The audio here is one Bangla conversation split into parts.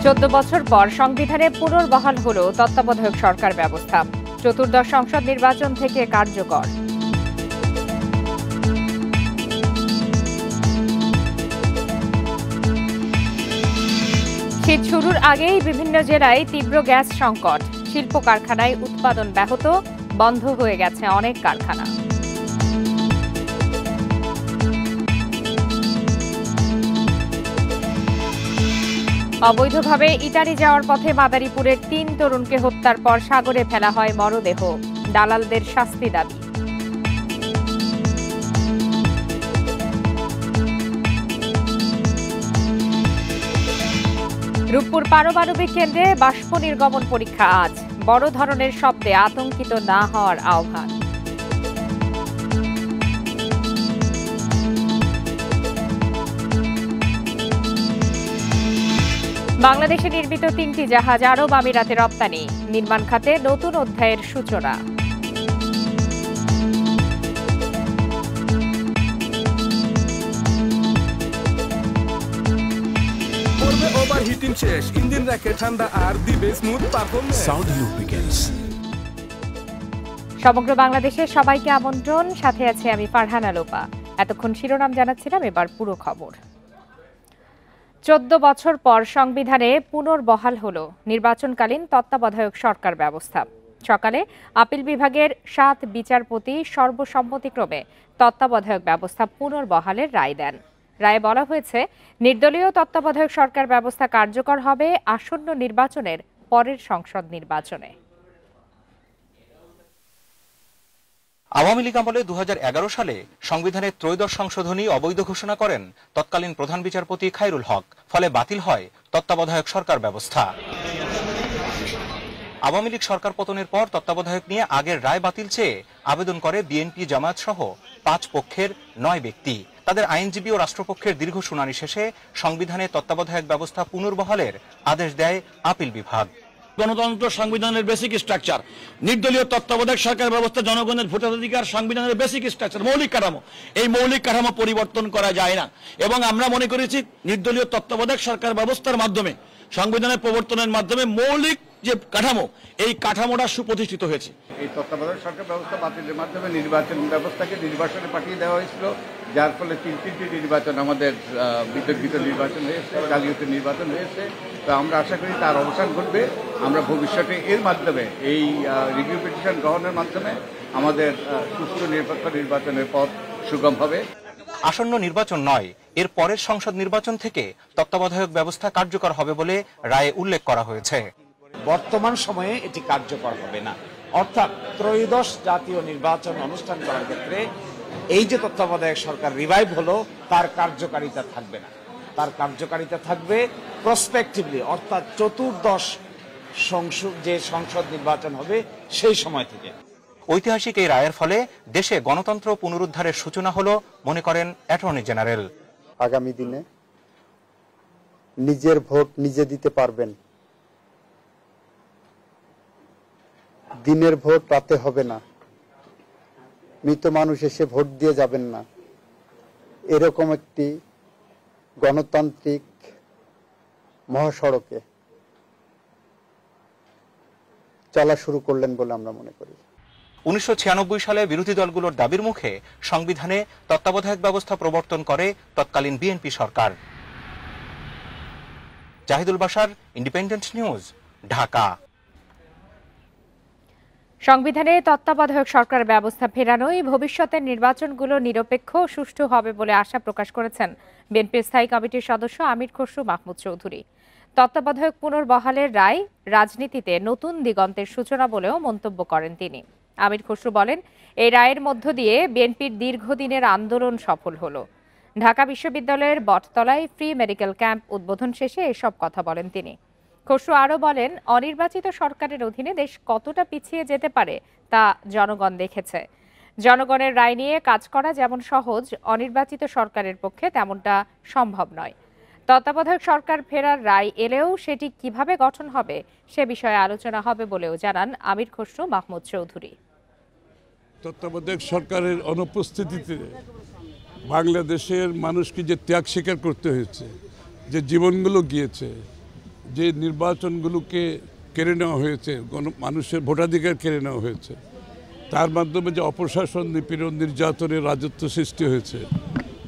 14 বছর পর সংবিধানে পুনর্বহাল হলো তত্ত্বাবধায়ক সরকার ব্যবস্থা। চতুর্দশ সংসদ নির্বাচন থেকে কার্যকর। শীত শুরুর আগেই বিভিন্ন জেলায় তীব্র গ্যাস সংকট। শিল্প কারখানায় উৎপাদন ব্যাহত, বন্ধ হয়ে গেছে অনেক কারখানা। অবৈধভাবে ইটালি যাওয়ার পথে মাদারীপুরের 3 তরুণকে হত্যার পর সাগরে ফেলা হয় মরদেহ। দালালদের শাস্তি দাবি। রূপপুর পারমাণবিক কেন্দ্রে বাষ্প নির্গমন পরীক্ষা আজ। বড় ধরনের শব্দে আতঙ্কিত না হওয়ার আহ্বান। বাংলাদেশে নির্মিত 3টি জাহাজ আরব আমিরাতে রপ্তানি। নির্মাণ খাতে নতুন অধ্যায়ের সূচনা। সমগ্র বাংলাদেশে সবাইকে আমন্ত্রণ। সাথে আছে আমি ফারহানা লোপা। এতক্ষণ শিরোনাম জানাচ্ছিলাম, এবার পুরো খবর। 14 বছর পর সংবিধানে পুনর্বহাল হলো নির্বাচনকালীন তত্ত্বাবধায়ক সরকার ব্যবস্থা। সকালে আপিল বিভাগের 7 বিচারপতি সর্বসম্মতিক্রমে তত্ত্বাবধায়ক ব্যবস্থা পুনর্বহালের রায় দেন। রায়ে বলা হয়েছে, নির্দলীয় তত্ত্বাবধায়ক সরকার ব্যবস্থা কার্যকর হবে আসন্ন নির্বাচনের পরের সংসদ নির্বাচনে। আওয়ামী লীগ আমলে 2011 সালে সংবিধানের ত্রয়োদশ সংশোধনী অবৈধ ঘোষণা করেন তৎকালীন প্রধান বিচারপতি খায়রুল হক। ফলে বাতিল হয় তত্ত্বাবধায়ক সরকার ব্যবস্থা। আওয়ামী লীগ সরকার পতনের পর তত্ত্বাবধায়ক নিয়ে আগের রায় বাতিল চেয়ে আবেদন করে বিএনপি, জামায়াত সহ 5 পক্ষের 9 ব্যক্তি। তাদের আইনজীবী ও রাষ্ট্রপক্ষের দীর্ঘ শুনানি শেষে সংবিধানে তত্ত্বাবধায়ক ব্যবস্থা পুনর্বহালের আদেশ দেয় আপিল বিভাগ। গণতন্ত্র সংবিধানের বেসিক স্ট্রাকচার, নির্দলীয় তত্ত্বাবধায়ক সরকার ব্যবস্থা, জনগণের ভোটাধিকার, সংবিধানের বেসিক স্ট্রাকচার, মৌলিক কাঠামো। এই মৌলিক কাঠামো পরিবর্তন করা যায় না এবং আমরা মনে করেছি নির্দলীয় তত্ত্বাবধায়ক সরকার ব্যবস্থার মাধ্যমে, সংবিধানের প্রবর্তনের মাধ্যমে মৌলিক যে কাঠামো, এই কাঠামোটা সুপ্রতিষ্ঠিত হয়েছে। এই তত্ত্বাবধায়ক সরকার ব্যবস্থা বাতিলের মাধ্যমে নির্বাচন ব্যবস্থাকে নির্বাচনে পাঠিয়ে দেওয়া হয়েছিল, যার ফলে 3টি নির্বাচন আমাদের বিতর্কিত নির্বাচন হয়েছে, জালিয়াতি নির্বাচন হয়েছে। তো আমরা আশা করি তার অবসান ঘটবে। আমরা ভবিষ্যতে এর মাধ্যমে এই রিভিউ পিটিশন গ্রহণের মাধ্যমে আমাদের সুষ্ঠু নিরপেক্ষ নির্বাচনের পথ সুগম হবে। আসন্ন নির্বাচন নয়, এর পরের সংসদ নির্বাচন থেকে তত্ত্বাবধায়ক ব্যবস্থা কার্যকর হবে বলে রায়ে উল্লেখ করা হয়েছে। বর্তমান সময়ে এটি কার্যকর হবে না, অর্থাৎ ত্রয়োদশ জাতীয় নির্বাচন অনুষ্ঠান করার ক্ষেত্রে এই যে তত্ত্বাবধায়ক সরকার রিভাইভ হলো, তার কার্যকারিতা থাকবে না। তার কার্যকারিতা থাকবে প্রসপেক্টিভলি, অর্থাৎ চতুর্দশ যে সংসদ নির্বাচন হবে সেই সময় থেকে। ঐতিহাসিক এই রায়ের ফলে দেশে গণতন্ত্র পুনরুদ্ধারের সূচনা হলো মনে করেন অ্যাটর্নি জেনারেল। আগামী দিনে নিজের ভোট নিজে দিতে পারবেন। দিনের ভোট রাতে হবে না, মৃত মানুষ এসে ভোট দিয়ে যাবেন না। এরকম একটি গণতান্ত্রিক মহাসড়কে চলা শুরু করলেন বলে আমরা মনে করি। 1996 সালে বিরোধী দলগুলোর দাবির মুখে সংবিধানে তত্ত্বাবধায়ক ব্যবস্থা প্রবর্তন করে তৎকালীন বিএনপি সরকার। Jahidul Bashar, independent news, Dhaka. সংবিধানে তত্ত্বাবধায়ক সরকার ব্যবস্থা ফেরানোই ভবিষ্যতের নির্বাচনগুলো নিরপেক্ষ ও সুষ্ঠু হবে বলে আশা প্রকাশ করেছেন বিএনপির স্থায়ী কমিটির সদস্য আমির খসরু মাহমুদ চৌধুরী। তত্ত্বাবধায়ক পুনর্বহালের রায় রাজনীতিতে নতুন দিগন্তের সূচনা বলেও মন্তব্য করেন তিনি। আমির খসরু বলেন, এই রায়ের মধ্য দিয়ে বিএনপির দীর্ঘদিনের আন্দোলন সফল হলো। ঢাকা বিশ্ববিদ্যালয়ের বটতলায় ফ্রি মেডিকেল ক্যাম্প উদ্বোধন শেষে এসব কথা বলেন তিনি। খসরু আরও বলেন, অনির্বাচিত সরকারের অধীনে দেশ কতটা পিছিয়ে যেতে পারে তা জনগণ দেখেছে। জনগণের রায় নিয়ে কাজ করা যেমন সহজ, অনির্বাচিত সরকারের পক্ষে তেমনটা সম্ভব নয়। তত্ত্বাবধায়ক সরকার ফেরার রায় এলেও সেটি কিভাবে গঠন হবে সে বিষয়ে আলোচনা হবে বলেও জানান আমির খসরু মাহমুদ চৌধুরী। তত্ত্বাবধায়ক সরকারের অনুপস্থিতিতে বাংলাদেশের মানুষকে যে ত্যাগ স্বীকার করতে হয়েছে, যে জীবনগুলো গিয়েছে, যে নির্বাচনগুলোকে কেড়ে নেওয়া হয়েছে, মানুষের ভোটাধিকার কেড়ে নেওয়া হয়েছে, তার মাধ্যমে যে অপশাসন, নিপীড়ন, নির্যাতনের রাজত্ব সৃষ্টি হয়েছে,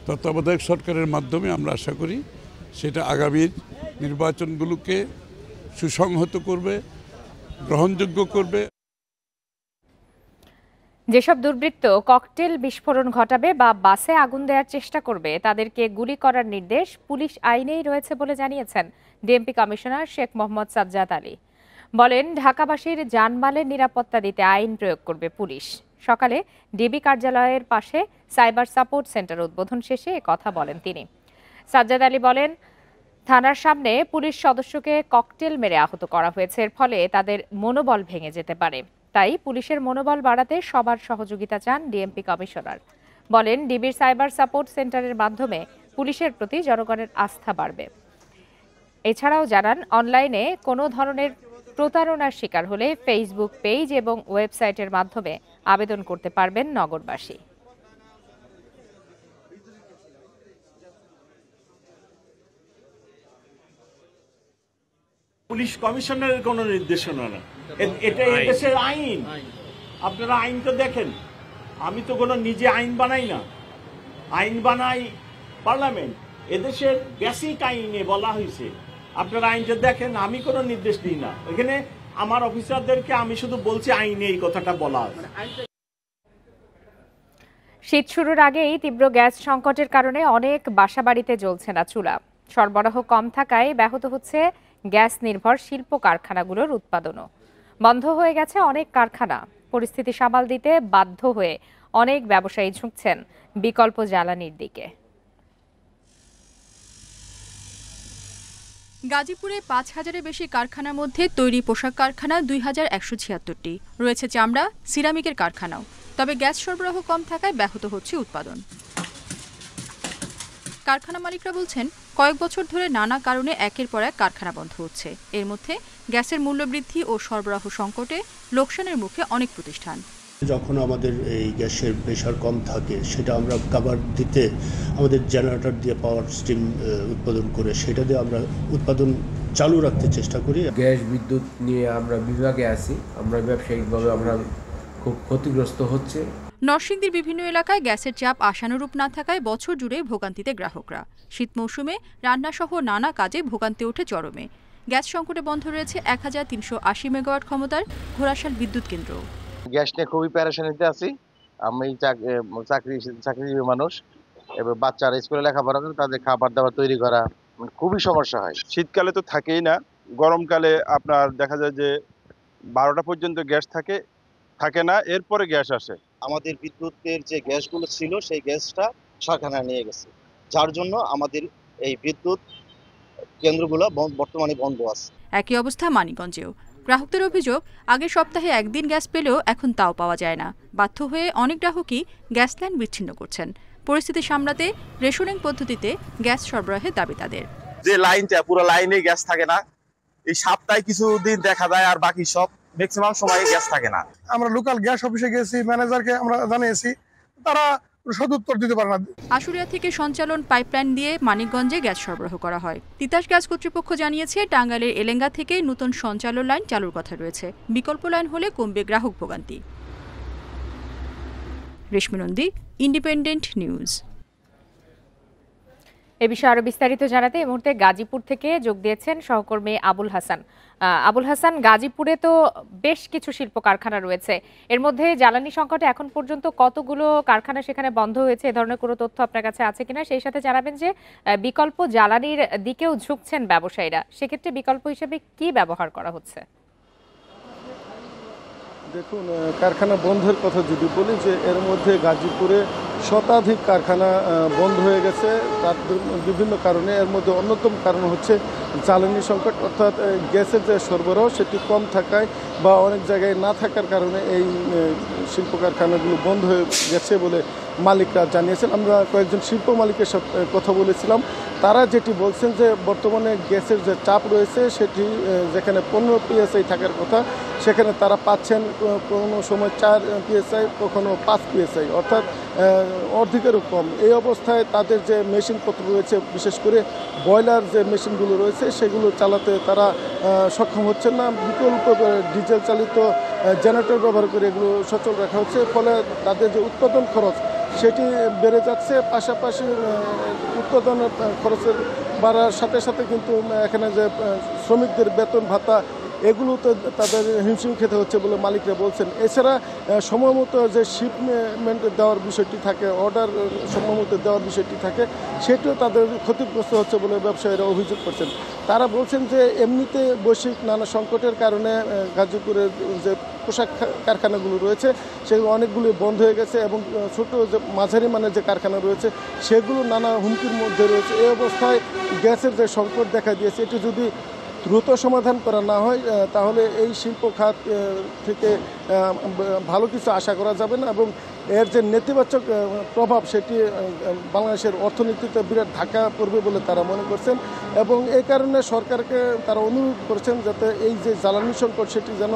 তত্ত্বাবধায়ক সরকারের মাধ্যমে আমরা আশা করি সেটা আগামীর নির্বাচনগুলোকে সুসংহত করবে, গ্রহণযোগ্য করবে। যেসব দুর্বৃত্ত ককটেল বিস্ফোরণ ঘটাবে বা বাসে আগুন দেওয়ার চেষ্টা করবে তাদেরকে গুলি করার নির্দেশ পুলিশ আইনেই রয়েছে বলে জানিয়েছেন ডিএমপি কমিশনার শেখ মোহাম্মদ সাজ্জাদ আলী। বলেন, ঢাকাবাসীর জানমালের নিরাপত্তা দিতে আইন প্রয়োগ করবে পুলিশ। সকালে ডিবি কার্যালয়ের পাশে সাইবার সাপোর্ট সেন্টার উদ্বোধন শেষে কথা বলেন তিনি। সাজ্জাদ আলী বলেন, থানার সামনে পুলিশ সদস্যকে ককটেল মেরে আহত করা হয়েছে, এর ফলে তাদের মনোবল ভেঙে যেতে পারে। তাই পুলিশের মনোবল বাড়াতে সবার সহযোগিতা চান ডিএমপি কমিশনার। বলেন, ডিবির সাইবার সাপোর্ট সেন্টারের মাধ্যমে পুলিশের প্রতি জনগণের আস্থা বাড়বে। এছাড়াও জানান, অনলাইনে কোনো ধরনের প্রতারণার শিকার হলে ফেসবুক পেজ এবং ওয়েবসাইটের মাধ্যমে আবেদন করতে পারবেন নগরবাসী। পুলিশ কমিশনারের কোনো নির্দেশনা না, এটা এদেশের আইন। আপনারা আইন তো দেখেন, আমি তো কোনো নিজে আইন বানাই না, আইন বানাই পার্লামেন্ট। এদেশের বেসিক আইনে বলা হয়েছে, আপনারা আইনটা দেখেন, আমি কোনো নির্দেশ দিই না। এখানে আমার অফিসারদেরকে আমি শুধু বলছি আইনে এই কথাটা বলা আছে। শীত শুরুর আগেই তীব্র গ্যাস সংকটের কারণে অনেক বাসাবাড়িতে জ্বলছে না চুলা। সরবরাহ কম থাকায় ব্যাহত হচ্ছে গ্যাস নির্ভর শিল্প কারখানাগুলোর উৎপাদনও। বন্ধ হয়ে গেছে অনেক কারখানা। পরিস্থিতি সামাল দিতে বাধ্য হয়ে অনেক ব্যবসায়ী ঝুঁকছেন বিকল্প জ্বালানির দিকে। গাজীপুরে ৫,০০০-এর বেশি কারখানার মধ্যে তৈরি পোশাক কারখানা ২,১৭৬টি, রয়েছে চামড়া, সিরামিকের কারখানাও। তবে গ্যাস সরবরাহ কম থাকায় ব্যাহত হচ্ছে উৎপাদন। কারখানা মালিকরা বলছেন, কয়েক বছর ধরে নানা কারণে একের পর এক কারখানা বন্ধ হচ্ছে। এর মধ্যে গ্যাসের মূল্য বৃদ্ধি ও সরবরাহ সংকটে লোকসানের মুখে অনেক প্রতিষ্ঠান। যখন আমাদের এই গ্যাসের প্রেশার কম থাকে, সেটা আমরা কাভার দিতে আমাদের জেনারেটর দিয়ে পাওয়ার স্টিম উৎপাদন করে সেটা দিয়ে আমরা উৎপাদন চালু রাখতে চেষ্টা করি। গ্যাস বিদ্যুৎ নিয়ে আমরা বিভাগে আছি, আমরা ব্যবসায়িকভাবে আমরা খুব ক্ষতিগ্রস্ত হচ্ছে। নরসিংদীর বিভিন্ন এলাকায় গ্যাসের চাপ আশানুরূপ না থাকায় বছর জুড়ে ভোগান্তিতে গ্রাহকরা। শীত মৌসুমে রান্নাসহ নানা কাজে ভোগান্তি ওঠে চরমে। গ্যাস সংকটে বন্ধ রয়েছে ১,৩৮০ মেগাওয়াট ক্ষমতার ঘোড়াশাল বিদ্যুৎ কেন্দ্র। গ্যাস নিয়ে খুবই প্যারেশানিতে আছি। আমি চাকরিজীবী মানুষ, এবার বাচ্চারা স্কুলে লেখাপড়া করে, তাদের খাবার দাবার তৈরি করা খুবই সমস্যা হয়। শীতকালে তো থাকেই না, গরমকালে আপনার দেখা যায় যে 12টা পর্যন্ত গ্যাস থাকে না, এরপরে গ্যাস আসে। আমাদের বিদ্যুতের যে গ্যাসগুলো ছিল সেই গ্যাসটা কারখানায় নিয়ে গেছে, যার জন্য আমাদের এই বিদ্যুৎ কেন্দ্রগুলো বর্তমানে বন্ধ আছে। একই অবস্থা মানিকগঞ্জেও। গ্রাহকদের অভিযোগ, আগের সপ্তাহে একদিন গ্যাস পেলেও এখন তাও পাওয়া যায় না। বাধ্য হয়ে অনেক গ্রাহকই গ্যাস লাইন বিচ্ছিন্ন করছেন। পরিস্থিতি সামলাতে রেশনিং পদ্ধতিতে গ্যাস সরবরাহের দাবি তাদের। যে লাইনটা পুরো লাইনে গ্যাস থাকে না, এই সপ্তাহে কিছুদিন দেখা যায়, আর বাকি সব ম্যাক্সিমাম সময় গ্যাস থাকে না। আমরা লোকাল গ্যাস অফিসে গেছি, ম্যানেজারকে আমরা জানিয়েছি, তারা সদুত্তর দিতে পারে না। আশুলিয়া থেকে সঞ্চালন পাইপলাইন দিয়ে মানিকগঞ্জে গ্যাস সরবরাহ করা হয়। তিতাস গ্যাস কর্তৃপক্ষ জানিয়েছে, টাঙ্গাইলের এলেঙ্গা থেকে নতুন সঞ্চালন লাইন চালুর কথা রয়েছে। বিকল্প লাইন হলে কমবে গ্রাহক ভোগান্তি। রেশমি নন্দী, ইন্ডিপেন্ডেন্ট নিউজ। এ বিষয়ে আরো বিস্তারিত জানাতে এই মুহূর্তে গাজীপুর থেকে যোগ দিয়েছেন সহকর্মী আবুল হাসান। আবুল হাসান, গাজীপুরে তো বেশ কিছু শিল্প কারখানা রয়েছে, এর মধ্যে জ্বালানি সংকটে এখন পর্যন্ত কতগুলো কারখানা সেখানে বন্ধ হয়েছে, এ ধরনের কোনো তথ্য আপনার কাছে আছে কিনা? সেই সাথে জানাবেন যে বিকল্প জ্বালানির দিকেও ঝুঁকছেন ব্যবসায়ীরা, সেক্ষেত্রে বিকল্প হিসেবে কি ব্যবহার করা হচ্ছে? দেখুন, কারখানা বন্ধের কথা যদি বলি, যে এর মধ্যে গাজীপুরে শতাধিক কারখানা বন্ধ হয়ে গেছে, তার বিভিন্ন কারণে। এর মধ্যে অন্যতম কারণ হচ্ছে জ্বালানি সংকট, অর্থাৎ গ্যাসের যে সরবরাহ সেটি কম থাকায় বা অনেক জায়গায় না থাকার কারণে এই শিল্প কারখানাগুলো বন্ধ হয়ে গেছে বলে মালিকরা জানিয়েছেন। আমরা কয়েকজন শিল্প মালিকের সাথে কথা বলেছিলাম, তারা যেটি বলছেন যে বর্তমানে গ্যাসের যে চাপ রয়েছে সেটি যেখানে 15 PSI থাকার কথা সেখানে তারা পাচ্ছেন কোনো সময় 4 PSI, কখনো 5 PSI, অর্থাৎ অর্ধেকেরও কম। এই অবস্থায় তাদের যে মেশিনপত্র রয়েছে, বিশেষ করে বয়লার যে মেশিনগুলো রয়েছে সেগুলো চালাতে তারা সক্ষম হচ্ছেন না। বিকল্প ডিজেল চালিত জেনারেটর ব্যবহার করে এগুলো সচল রাখা হচ্ছে, ফলে তাদের যে উৎপাদন খরচ সেটি বেড়ে যাচ্ছে। পাশাপাশি উৎপাদনের খরচের বাড়ার সাথে সাথে কিন্তু এখানে যে শ্রমিকদের বেতন ভাতা এগুলোতে তাদের হিমশিম খেতে হচ্ছে বলে মালিকরা বলছেন। এছাড়া সময় মতো যে শিপমেন্ট দেওয়ার বিষয়টি থাকে, অর্ডার সময় মতো দেওয়ার বিষয়টি থাকে, সেটিও তাদের ক্ষতিগ্রস্ত হচ্ছে বলে ব্যবসায়ীরা অভিযোগ করছেন। তারা বলছেন যে এমনিতে বৈশ্বিক নানা সংকটের কারণে গাজীপুরের যে পোশাক কারখানাগুলো রয়েছে সেগুলো অনেকগুলি বন্ধ হয়ে গেছে এবং ছোট যে মাঝারি মানের যে কারখানা রয়েছে সেগুলো নানা হুমকির মধ্যে রয়েছে। এই অবস্থায় গ্যাসের যে সংকট দেখা দিয়েছে, এটি যদি দ্রুত সমাধান করা না হয় তাহলে এই শিল্প খাত থেকে ভালো কিছু আশা করা যাবে না এবং এর যে নেতিবাচক প্রভাব সেটি বাংলাদেশের অর্থনীতিতে বিরাট ধাক্কা পড়বে বলে তারা মনে করছেন এবং এই কারণে সরকারকে তারা অনুরোধ করছেন যাতে এই যে জ্বালানি সংকট সেটি যেন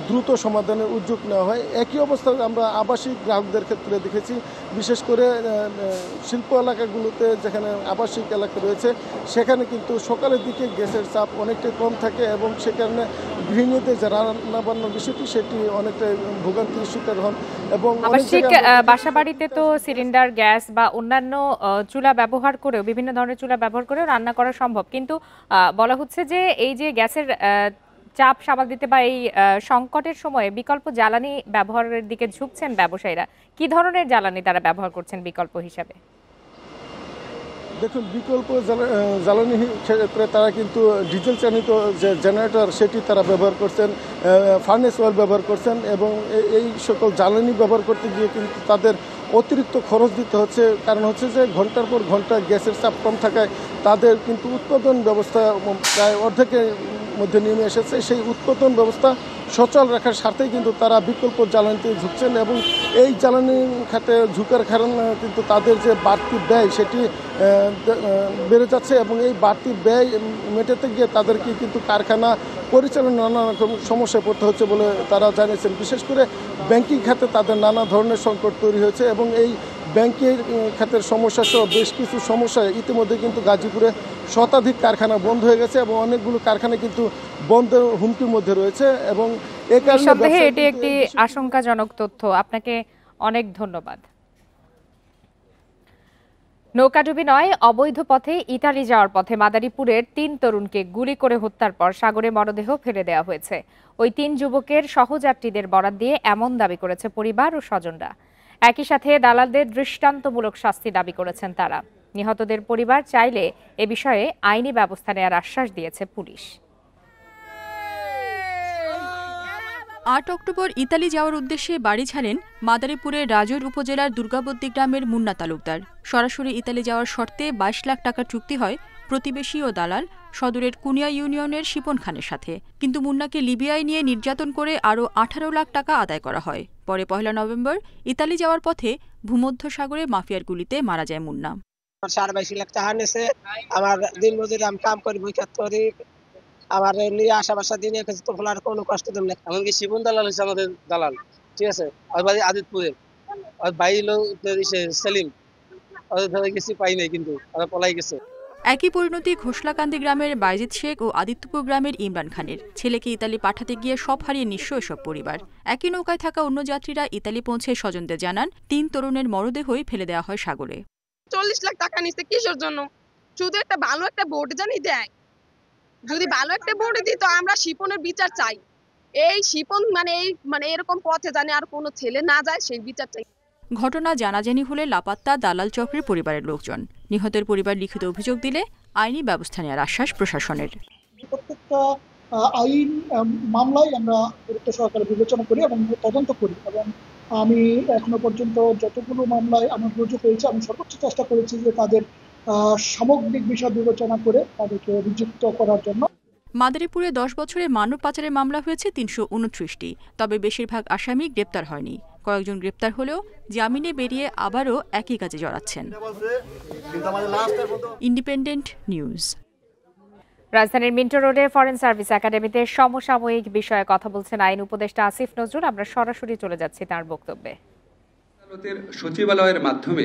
দ্রুত সমাধানের উদ্যোগ নেওয়া হয়। একই অবস্থা আমরা আবাসিক গ্রাহকদের ক্ষেত্রে দেখেছি, বিশেষ করে শিল্প এলাকাগুলোতে যেখানে আবাসিক এলাকা রয়েছে সেখানে কিন্তু সকালের দিকে গ্যাসের চাপ অনেকটাই কম থাকে এবং সে কারণে গৃহিণীদের যে রান্নাবান্নার বিষয়টি সেটি অনেকটাই ভোগান্তির শিকার হন এবং বাসাবাড়িতে তো সিলিন্ডার, গ্যাস বা অন্যান্য চুলা ব্যবহার করেও, বিভিন্ন ধরনের চুলা ব্যবহার করেও রান্না করা সম্ভব, কিন্তু বলা হচ্ছে যে এই যে গ্যাসের চাপ সামাল দিতে বা এই সংকটের সময়ে বিকল্প জ্বালানি ব্যবহারের দিকে ঝুঁকছেন ব্যবসায়ীরা। কি ধরনের জ্বালানি তারা ব্যবহার করছেন বিকল্প হিসাবে? দেখুন, বিকল্প জ্বালানি ক্ষেত্রে তারা কিন্তু ডিজেল চালিত যে জেনারেটর সেটি তারা ব্যবহার করছেন, ফার্নেস অয়েল ব্যবহার করছেন এবং এই সকল জ্বালানি ব্যবহার করতে গিয়ে কিন্তু তাদের অতিরিক্ত খরচ দিতে হচ্ছে। কারণ হচ্ছে যে ঘন্টার পর ঘন্টা গ্যাসের চাপ কম থাকায় তাদের কিন্তু উৎপাদন ব্যবস্থা প্রায় অর্ধেকের মধ্যে নেমে এসেছে। সেই উৎপাদন ব্যবস্থা সচল রাখার স্বার্থেই কিন্তু তারা বিকল্প জ্বালানিতে ঝুঁকছেন এবং এই জ্বালানি খাতে ঝুঁকার কারণে কিন্তু তাদের যে বাড়তি ব্যয় সেটি বেড়ে যাচ্ছে এবং এই বাড়তি ব্যয় মেটাতে গিয়ে তাদেরকে কিন্তু কারখানা পরিচালনা নানা রকম সমস্যায় পড়তে হচ্ছে বলে তারা জানিয়েছেন। বিশেষ করে ব্যাংকিং খাতে তাদের নানা ধরনের সংকট তৈরি হয়েছে এবং এই ব্যাংকের খাতের সমস্যা সহ বেশ কিছু সমস্যায় ইতিমধ্যে কিন্তু গাজীপুরে শতাধিক কারখানা বন্ধ হয়ে গেছে এবং অনেকগুলো কারখানা কিন্তু বন্ধের হুমকির মধ্যে রয়েছে এবং এই কারণে এটি একটি আশঙ্কাজনক তথ্য। আপনাকে অনেক ধন্যবাদ। নৌকাডুবি নয়, অবৈধ পথে ইতালি যাওয়ার পথে মাদারীপুরের 3 তরুণকে গুলি করে হত্যার পর সাগরে মরদেহ ফেলে দেওয়া হয়েছে। ওই 3 যুবকের সহযাত্রীদের বরাত দিয়ে এমন দাবি করেছে পরিবার ও স্বজনরা। একই সাথে দালালদের দৃষ্টান্তমূলক শাস্তি দাবি করেছেন তারা। নিহতদের পরিবার চাইলে এ বিষয়ে আইনি ব্যবস্থা নেওয়ার আশ্বাস দিয়েছে পুলিশ। 8 অক্টোবর ইতালি যাওয়ার উদ্দেশ্যে বাড়ি ছাড়েন মাদারীপুরের রাজৈর উপজেলার দুর্গাবতী গ্রামের মুন্না তালুকদার। সরাসরি ইতালি যাওয়ার শর্তে 22 লাখ টাকার চুক্তি হয় প্রতিবেশী ও দালাল সদরের কুনিয়া ইউনিয়নের শিপন খানের সাথে। কিন্তু মুন্নাকে লিবিয়ায় নিয়ে নির্যাতন করে আরও 18 লাখ টাকা আদায় করা হয়। পরে 1 নভেম্বর ইতালি যাওয়ার পথে ভূমধ্যসাগরে মাফিয়ার গুলিতে মারা যায় মুন্না। 22 লাখ টাকা নিয়েছে, আমার দিন মজুরি আমি কাম করি, বৈকাত করি, আমার নিয়ে আসা বাসা দিনে তো আর কোনো কষ্ট দেব না। এমনকি শিবন দালাল হচ্ছে আমাদের দালাল, ঠিক আছে, আর বাড়ি আদিতপুরের, আর ভাই হলো সেলিম, ওদের ধরে গেছি পাই নাই, কিন্তু ওরা পলাই গেছে। একই পরিণতি ঘোষলাকান্দি গ্রামের বাইজিদ শেখ ও আদিত্যপুর গ্রামের ইমরান খানের। ছেলেকে ইতালি পাঠাতে গিয়ে সব হারিয়ে নিঃস্ব এসব পরিবার। একই নৌকায় থাকা অন্য যাত্রীরা ইতালি পৌঁছে স্বজনদের জানান 3 তরুণের মরদেহই ফেলে দেওয়া হয় সাগরে। 40 লাখ টাকা নিচ্ছে কিসের জন্য? শুধু একটা ভালো একটা বোট জানি দেয়। যদি ভালো একটা বোট দিত, আমরা শিপনের বিচার চাই। এই শিপন মানে এরকম পথে জানি আর কোনো ছেলে না যায়, সেই বিচার চাই। ঘটনা জানাজানি হলে লাপাত্তা দালাল চক্রের পরিবারের লোকজন। নিহতের পরিবার লিখিত অভিযোগ দিলে আইনি ব্যবস্থা নেওয়ার আশ্বাস প্রশাসনের। প্রত্যেকটা আইন মামলায় আমরা গুরুত্ব সহকারে বিবেচনা করি এবং তদন্ত করি এবং আমি এখনো পর্যন্ত যতগুলো মামলায় আমার রুজু হয়েছে আমি সর্বোচ্চ চেষ্টা করেছি যে তাদের সামগ্রিক বিষয় বিবেচনা করে তাদেরকে অভিযুক্ত করার জন্য। মাদারীপুরে 10 বছরে মানব পাচারের মামলা হয়েছে 329টি, তবে বেশিরভাগ আসামি গ্রেপ্তার হয়নি। কয়েকজন গ্রেপ্তার হলেও জামিনে বেরিয়ে আবারও একই কাজে জড়াচ্ছেন। Independent news. রাজধানীর মিন্টো রোডে ফরেন সার্ভিস একাডেমিতে সমসাময়িক বিষয়ে কথা বলছেন আইন উপদেষ্টা আসিফ নজরুল। আমরা সরাসরি চলে যাচ্ছি তার বক্তব্যে। আদালতের সচিবালয়ের মাধ্যমে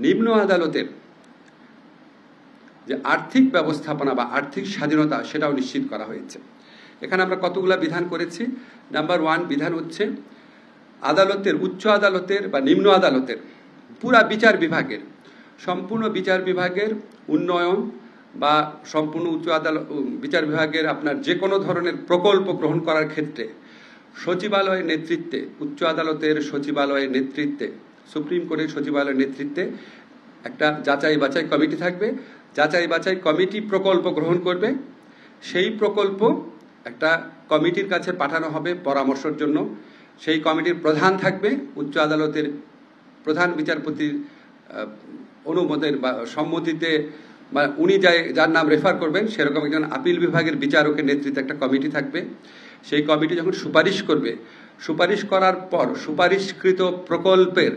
নিম্ন আদালতের যে আর্থিক ব্যবস্থাপনা বা আর্থিক স্বাধীনতা সেটাও নিশ্চিত করা হয়েছে। এখানে আমরা কতগুলো বিধান করেছি। নাম্বার 1 বিধান হচ্ছে আদালতের, উচ্চ আদালতের বা নিম্ন আদালতের পুরা বিচার বিভাগের, সম্পূর্ণ বিচার বিভাগের উন্নয়ন বা সম্পূর্ণ উচ্চ আদালত বিচার বিভাগের আপনার যে কোনো ধরনের প্রকল্প গ্রহণ করার ক্ষেত্রে সচিবালয়ের নেতৃত্বে, উচ্চ আদালতের সচিবালয়ের নেতৃত্বে, সুপ্রিম কোর্টের সচিবালয়ের নেতৃত্বে একটা যাচাই বাছাই কমিটি থাকবে। যাচাই বাছাই কমিটি প্রকল্প গ্রহণ করবে। সেই প্রকল্প একটা কমিটির কাছে পাঠানো হবে পরামর্শের জন্য। সেই কমিটির প্রধান থাকবে উচ্চ আদালতের প্রধান বিচারপতির অনুমোদন বা সম্মতিতে, বা উনি যার নাম রেফার করবেন সেরকম একজন আপিল বিভাগের বিচারকের নেতৃত্বে একটা কমিটি থাকবে। সেই কমিটি যখন সুপারিশ করবে, সুপারিশ করার পর সুপারিশকৃত প্রকল্পের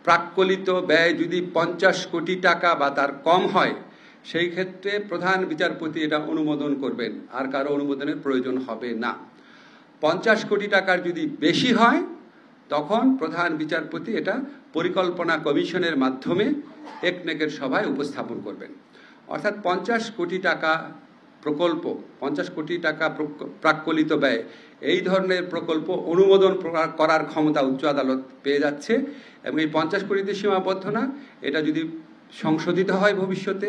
প্রাক্কলিত ব্যয় যদি 50 কোটি টাকা বা তার কম হয়, সেই ক্ষেত্রে প্রধান বিচারপতি এটা অনুমোদন করবেন, আর কারো অনুমোদনের প্রয়োজন হবে না। 50 কোটি টাকার যদি বেশি হয় তখন প্রধান বিচারপতি এটা পরিকল্পনা কমিশনের মাধ্যমে একনেকের সভায় উপস্থাপন করবেন। অর্থাৎ 50 কোটি টাকা প্রকল্প, 50 কোটি টাকা প্রাক্কলিত ব্যয়, এই ধরনের প্রকল্প অনুমোদন করার ক্ষমতা উচ্চ আদালত পেয়ে যাচ্ছে। এবং এই 50 কোটিতে সীমাবদ্ধ না, এটা যদি সংশোধিত হয়, ভবিষ্যতে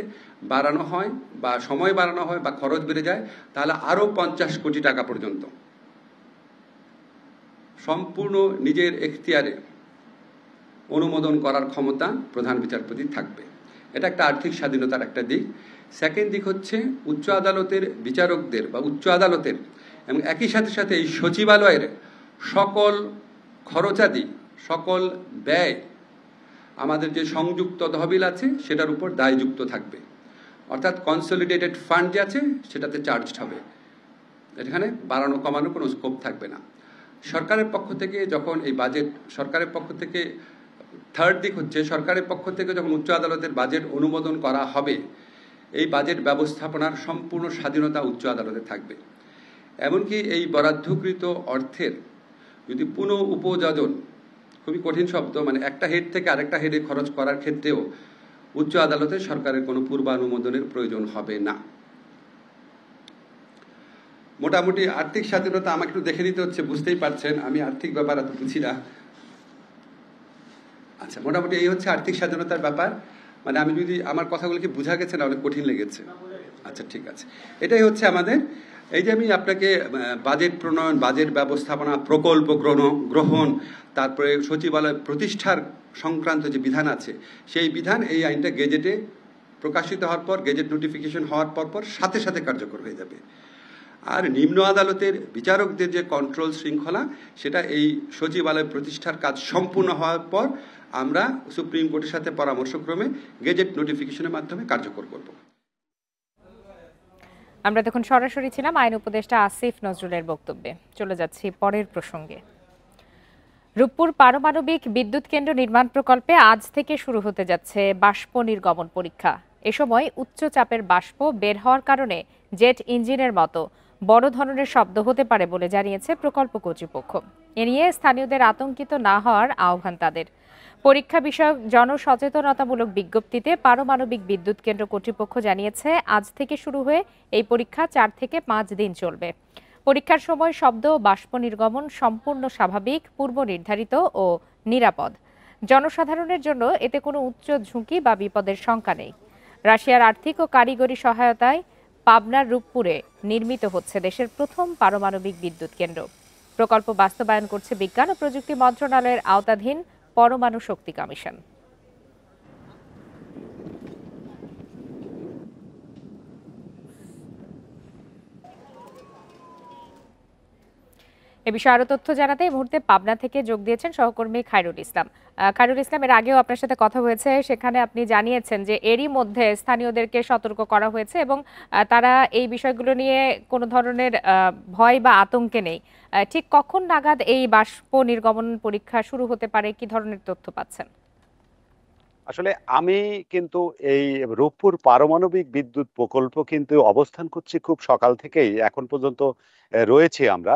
বাড়ানো হয় বা সময় বাড়ানো হয় বা খরচ বেড়ে যায়, তাহলে আরও 50 কোটি টাকা পর্যন্ত সম্পূর্ণ নিজের এখতিয়ারে অনুমোদন করার ক্ষমতা প্রধান বিচারপতি থাকবে। এটা একটা আর্থিক স্বাধীনতার একটা দিক। সেকেন্ড দিক হচ্ছে উচ্চ আদালতের বিচারকদের বা উচ্চ আদালতের এবং একই সাথে সাথে এই সচিবালয়ের সকল খরচাদি, সকল ব্যয় আমাদের যে সংযুক্ত তহবিল আছে সেটার উপর দায়যুক্ত থাকবে। অর্থাৎ কনসলিডেটেড ফান্ড যে আছে সেটাতে চার্জড হবে। এখানে বাড়ানো কমানো কোনো স্কোপ থাকবে না। সরকারের পক্ষ থেকে যখন এই বাজেট, সরকারের পক্ষ থেকে থার্ড দিক হচ্ছে সরকারের পক্ষ থেকে যখন উচ্চ আদালতের বাজেট অনুমোদন করা হবে, এই বাজেট ব্যবস্থাপনার সম্পূর্ণ স্বাধীনতা উচ্চ আদালতে থাকবে। এমনকি এই বরাদ্দকৃত অর্থের যদি পুনঃ উপযোজন, খুবই কঠিন শব্দ, মানে একটা হেড থেকে আরেকটা হেডে খরচ করার ক্ষেত্রেও উচ্চ আদালতে সরকারের কোনো পূর্বানুমোদনের প্রয়োজন হবে না। মোটামুটি আর্থিক স্বাধীনতা আমাকে একটু দেখে নিতে হচ্ছে, বুঝতেই পারছেন আমি আর্থিক ব্যাপার এত বুঝি না। আচ্ছা, মোটামুটি এই হচ্ছে আর্থিক স্বাধীনতার ব্যাপার। মানে আমি যদি আমার কথাগুলো কি বোঝা গেছে না অনেক কঠিন লেগেছে? আচ্ছা, ঠিক আছে। এটাই হচ্ছে আমাদের, এই যে আমি আপনাকে বাজেট প্রণয়ন, বাজেট ব্যবস্থাপনা, প্রকল্প গ্রহণ, তারপরে সচিবালয় প্রতিষ্ঠার সংক্রান্ত যে বিধান আছে, সেই বিধান এই আইনটা গেজেটে প্রকাশিত হওয়ার পর, গেজেট নোটিফিকেশন হওয়ার পর সাথে সাথে কার্যকর হয়ে যাবে। আর নিম্ন আদালতের বিচারকদের যে কন্ট্রোল শৃঙ্খলা, সেটা এই সচিবালয় প্রতিষ্ঠার কাজ সম্পূর্ণ হওয়ার পর আমরা সুপ্রিম কোর্টের সাথে পরামর্শক্রমে গেজেট নোটিফিকেশনের মাধ্যমে কার্যকর করব। আমরা তখন সরাসরি ছিলাম আইন উপদেষ্টা আসিফ নজরুলের বক্তব্যে। চলে যাচ্ছি পরের প্রসঙ্গে। রূপপুর পারমাণবিক বিদ্যুৎ কেন্দ্র নির্মাণ প্রকল্পে আজ থেকে শুরু হতে যাচ্ছে বাষ্প নির্গমন পরীক্ষা। এ সময় উচ্চ চাপের বাষ্প বের হওয়ার কারণে জেট ইঞ্জিনের মতো বড় ধরনের শব্দ হতে পারে বলে জানিয়েছে প্রকল্প কর্তৃপক্ষ। এ নিয়ে স্থানীয়দের আতঙ্কিত না হওয়ার আহ্বান তাদের। পরীক্ষা বিষয়ক জনসচেতনতামূলক বিজ্ঞপ্তিতে পারমাণবিক বিদ্যুৎ কেন্দ্র কর্তৃপক্ষ জানিয়েছে, আজ থেকে শুরু হয়ে এই পরীক্ষা 4 থেকে 5 দিন চলবে। পরীক্ষার সময় শব্দ ও বাষ্প নির্গমন সম্পূর্ণ স্বাভাবিক, পূর্ব নির্ধারিত ও নিরাপদ। জনসাধারণের জন্য এতে কোনো উচ্চ ঝুঁকি বা বিপদের শঙ্কা নেই। রাশিয়ার আর্থিক ও কারিগরি সহায়তায় পাবনার রূপপুরে নির্মিত হচ্ছে দেশের প্রথম পারমাণবিক বিদ্যুৎ কেন্দ্র। প্রকল্প বাস্তবায়ন করছে বিজ্ঞান ও প্রযুক্তি মন্ত্রণালয়ের আওতাধীন পরমাণু শক্তি কমিশন। এ বিষয়ে আরো তথ্য জানাতে এই মুহূর্তে পাবনা থেকে যোগ দিয়েছেন সহকর্মী খায়রুল ইসলাম। খায়রুল ইসলাম, এর আগেও আপনার সাথে কথা হয়েছে, সেখানে আপনি জানিয়েছেন যে এরই মধ্যে স্থানীয়দেরকে সতর্ক করা হয়েছে এবং তারা এই বিষয়গুলো নিয়ে কোনো ধরনের ভয় বা আতঙ্কে নেই। ঠিক কখন নাগাদ এই বাষ্প নির্গমন পরীক্ষা শুরু হতে পারে, কি ধরনের তথ্য পাচ্ছেন? আসলে আমি কিন্তু এই রূপপুর পারমাণবিক বিদ্যুৎ প্রকল্প কিন্তু অবস্থান করছি খুব সকাল থেকেই এখন পর্যন্ত রয়েছি আমরা।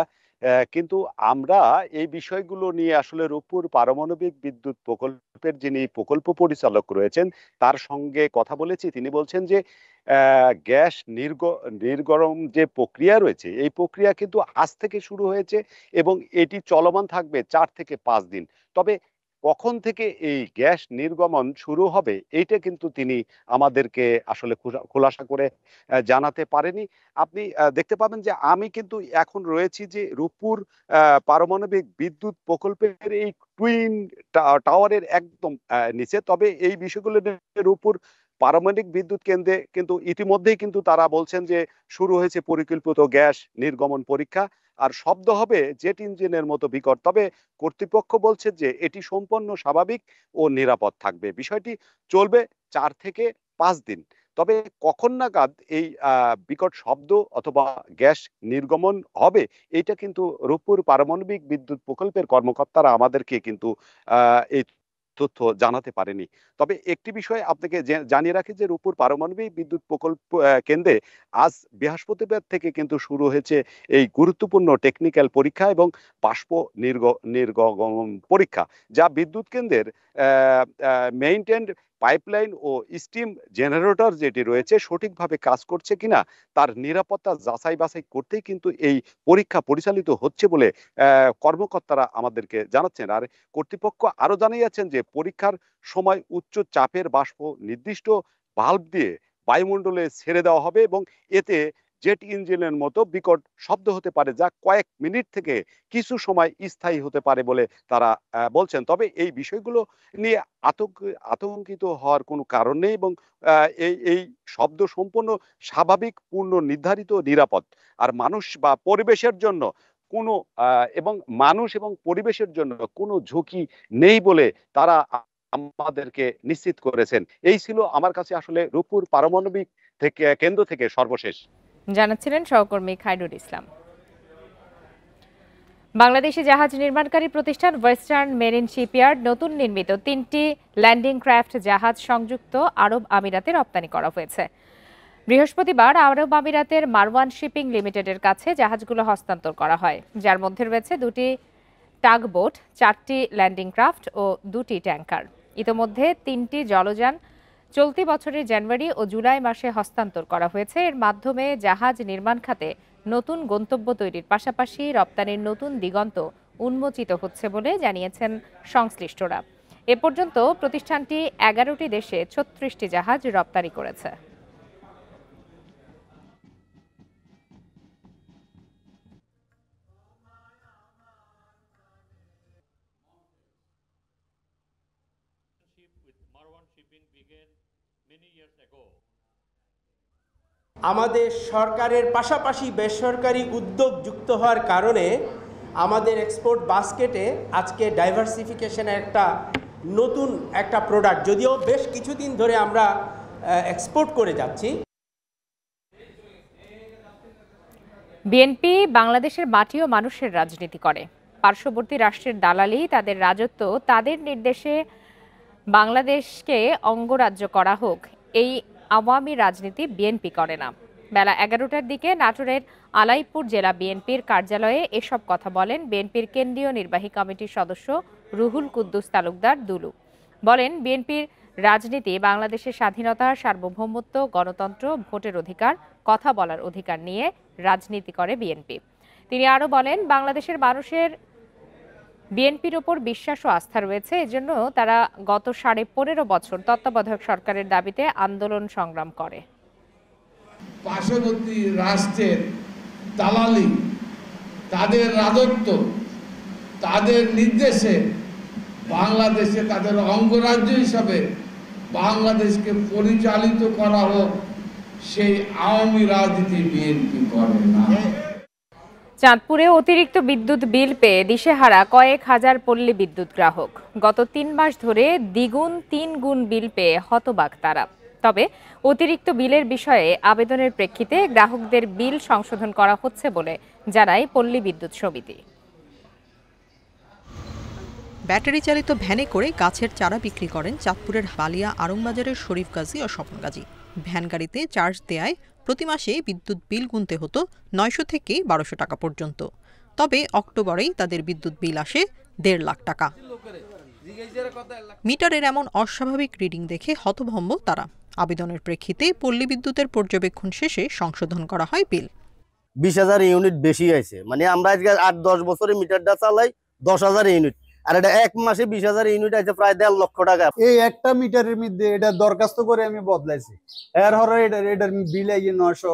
কিন্তু আমরা এই বিষয়গুলো নিয়ে আসলে রূপপুর পারমাণবিক বিদ্যুৎ প্রকল্পের যিনি প্রকল্প পরিচালক রয়েছেন তার সঙ্গে কথা বলেছি। তিনি বলছেন যে গ্যাস নির্গমন যে প্রক্রিয়া রয়েছে এই প্রক্রিয়া কিন্তু আজ থেকে শুরু হয়েছে এবং এটি চলমান থাকবে 4 থেকে 5 দিন। তবে কখন থেকে এই গ্যাস নির্গমন শুরু হবে এইটা কিন্তু তিনি আমাদেরকে আসলে খোলাসা করে জানাতে পারেনি। আপনি দেখতে পাবেন যে আমি কিন্তু এখন রয়েছি যে রূপপুর পারমাণবিক বিদ্যুৎ প্রকল্পের এই টুইন টাওয়ারের একদম নিচে। তবে এই বিষয়গুলো নিয়ে রূপপুর পারমাণবিক বিদ্যুৎ কেন্দ্রে কিন্তু ইতিমধ্যেই কিন্তু তারা বলছেন যে শুরু হয়েছে পরিকল্পিত গ্যাস নির্গমন পরীক্ষা। আর শব্দ হবে জেট ইঞ্জিনের মতো বিকট। তবে কর্তৃপক্ষ বলছে যে এটি সম্পূর্ণ স্বাভাবিক ও নিরাপদ থাকবে। বিষয়টি চলবে 4 থেকে 5 দিন। তবে কখন নাগাদ এই বিকট শব্দ অথবা গ্যাস নির্গমন হবে এইটা কিন্তু রূপপুর পারমাণবিক বিদ্যুৎ প্রকল্পের কর্মকর্তারা আমাদেরকে কিন্তু এই তথ্য জানাতে পারেনি। তবে একটি বিষয় আপনাকে জানিয়ে রাখি যে রূপপুর পারমাণবিক বিদ্যুৎ প্রকল্প কেন্দ্রে আজ বৃহস্পতিবার থেকে কিন্তু শুরু হয়েছে এই গুরুত্বপূর্ণ টেকনিক্যাল পরীক্ষা এবং বাষ্প নির্গমন পরীক্ষা, যা বিদ্যুৎ কেন্দ্রের মেইনটেন্ড পাইপলাইন ও স্টিম জেনারেটর যেটি রয়েছে সঠিকভাবে কাজ করছে কিনা তার নিরাপত্তা যাচাই বাছাই করতেই কিন্তু এই পরীক্ষা পরিচালিত হচ্ছে বলে কর্মকর্তারা আমাদেরকে জানাচ্ছেন। আর কর্তৃপক্ষ আরো জানিয়েছেন যে পরীক্ষার সময় উচ্চ চাপের বাষ্প নির্দিষ্ট ভালভ দিয়ে বায়ুমণ্ডলে ছেড়ে দেওয়া হবে এবং এতে জেট ইঞ্জিনের মতো বিকট শব্দ হতে পারে, যা কয়েক মিনিট থেকে কিছু সময় স্থায়ী হতে পারে বলে তারা বলছেন। তবে এই বিষয়গুলো নিয়ে আতঙ্কিত হওয়ার কোনো কারণ নেই এবং এই শব্দ সম্পূর্ণ স্বাভাবিক, পূর্ণ নির্ধারিত, নিরাপদ। আর মানুষ বা পরিবেশের জন্য কোনো এবং মানুষ এবং পরিবেশের জন্য কোনো ঝুঁকি নেই বলে তারা আমাদেরকে নিশ্চিত করেছেন। এই ছিল আমার কাছে আসলে রূপপুর পারমাণবিক কেন্দ্র থেকে সর্বশেষ। জানাচ্ছিলেন সহকর্মী খায়রুল ইসলাম। বাংলাদেশি জাহাজ নির্মাণকারী প্রতিষ্ঠান ওয়েস্টার্ন মেরিন শিপইয়ার্ড নতুন নির্মিত 3টি ল্যান্ডিং ক্রাফট জাহাজ সংযুক্ত আরব আমিরাতে রপ্তানি করা হয়েছে। বৃহস্পতিবার আরব আমিরাতের মারওয়ান শিপিং লিমিটেডের কাছে জাহাজগুলো হস্তান্তর করা হয়, যার মধ্যে রয়েছে 2টি টাগবোট, 4টি ল্যান্ডিং ক্রাফট ও 2টি ট্যাঙ্কার। ইতোমধ্যে 3টি জলযান চলতি বছরের জানুয়ারি ও জুলাই মাসে হস্তান্তর করা হয়েছে। এর মাধ্যমে জাহাজ নির্মাণ খাতে নতুন গন্তব্য তৈরির পাশাপাশি রপ্তানির নতুন দিগন্ত উন্মোচিত হচ্ছে বলে জানিয়েছেন সংশ্লিষ্টরা। এ পর্যন্ত প্রতিষ্ঠানটি 11টি দেশে 36টি জাহাজ রপ্তানি করেছে। আমাদের সরকারের পাশাপাশি বেসরকারি উদ্যোগ যুক্ত হওয়ার কারণে আমাদের এক্সপোর্ট বাস্কেটে আজকে ডাইভার্সিফিকেশনের নতুন একটা প্রোডাক্ট, যদিও বেশ কিছুদিন ধরে আমরা এক্সপোর্ট করে যাচ্ছি। বিএনপি বাংলাদেশের মাটি ও মানুষের রাজনীতি করে। পার্শ্ববর্তী রাষ্ট্রের দালালি, তাদের রাজত্ব, তাদের নির্দেশে বাংলাদেশকে অঙ্গরাজ্য করা হোক, এই আওয়ামী রাজনীতি বিএনপি করে না। বেলা 11টার দিকে নাটোরের আলাইপুর জেলা বিএনপির কার্যালয়ে এসব কথা বলেন বিএনপির কেন্দ্রীয় নির্বাহী কমিটির সদস্য রুহুল কুদ্দুস তালুকদার দুলু। বলেন, বিএনপির রাজনীতি বাংলাদেশের স্বাধীনতা, সার্বভৌমত্ব, গণতন্ত্র, ভোটের অধিকার, কথা বলার অধিকার নিয়ে রাজনীতি করে বিএনপি। তিনি আরও বলেন, বাংলাদেশের মানুষের বিএনপির ওপর বিশ্বাস ও আস্থা রয়েছে, এজন্য তারা গত 15.5 বছর তত্ত্বাবধায়ক সরকারের দাবিতে আন্দোলন সংগ্রাম করে। পার্শ্ববর্তী রাষ্ট্রের দালালি, তাদের রাজত্ব, তাদের নির্দেশে বাংলাদেশে তাদের অঙ্গরাজ্য হিসাবে বাংলাদেশকে পরিচালিত করা হোক, সেই আওয়ামী রাজনীতি বিএনপি করে না। চাঁদপুরে অতিরিক্ত বিদ্যুৎ বিল পেয়ে দিশেহারা কয়েক হাজার পল্লী বিদ্যুৎ গ্রাহক। গত 3 মাস ধরে দ্বিগুণ 3 গুণ বিল পেয়ে হতবাক তারা। তবে অতিরিক্ত বিলের বিষয়ে আবেদনের প্রেক্ষিতে গ্রাহকদের বিল সংশোধন করা হচ্ছে বলে জানায় পল্লী বিদ্যুৎ সমিতি। ব্যাটারি চালিত ভ্যানে করে গাছের চারা বিক্রি করেন চাঁদপুরের বালিয়া আড়ংবাজারের শরীফ গাজী ও স্বপন গাজী। ভ্যান গাড়িতে চার্জ দেয়ায় প্রতি মাসে বিদ্যুৎ বিল গুনতে হতো 900 থেকে 1200 টাকা পর্যন্ত। তবে অক্টোবরেই তাদের বিদ্যুৎ বিল আসে 1.5 লাখ টাকা। মিটারের এমন অস্বাভাবিক রিডিং দেখে হতভম্ব তারা। আবেদনের প্রেক্ষিতে পল্লী বিদ্যুতের পর্যবেক্ষণ শেষে সংশোধন করা হয় বিল। 20,000 ইউনিট বেশি আছে, মানে আমরা আজকে 8-10 বছরে মিটারটা চালাই 10,000 ইউনিট, আর এটা এক মাসে 20,000 ইউনিট আছে, প্রায় 1.5 লক্ষ টাকা। এই একটা মিটারের মধ্যে এটা দরখাস্ত করে আমি বদলাইছি, এর হরে এটার বিল আইয়ে 900,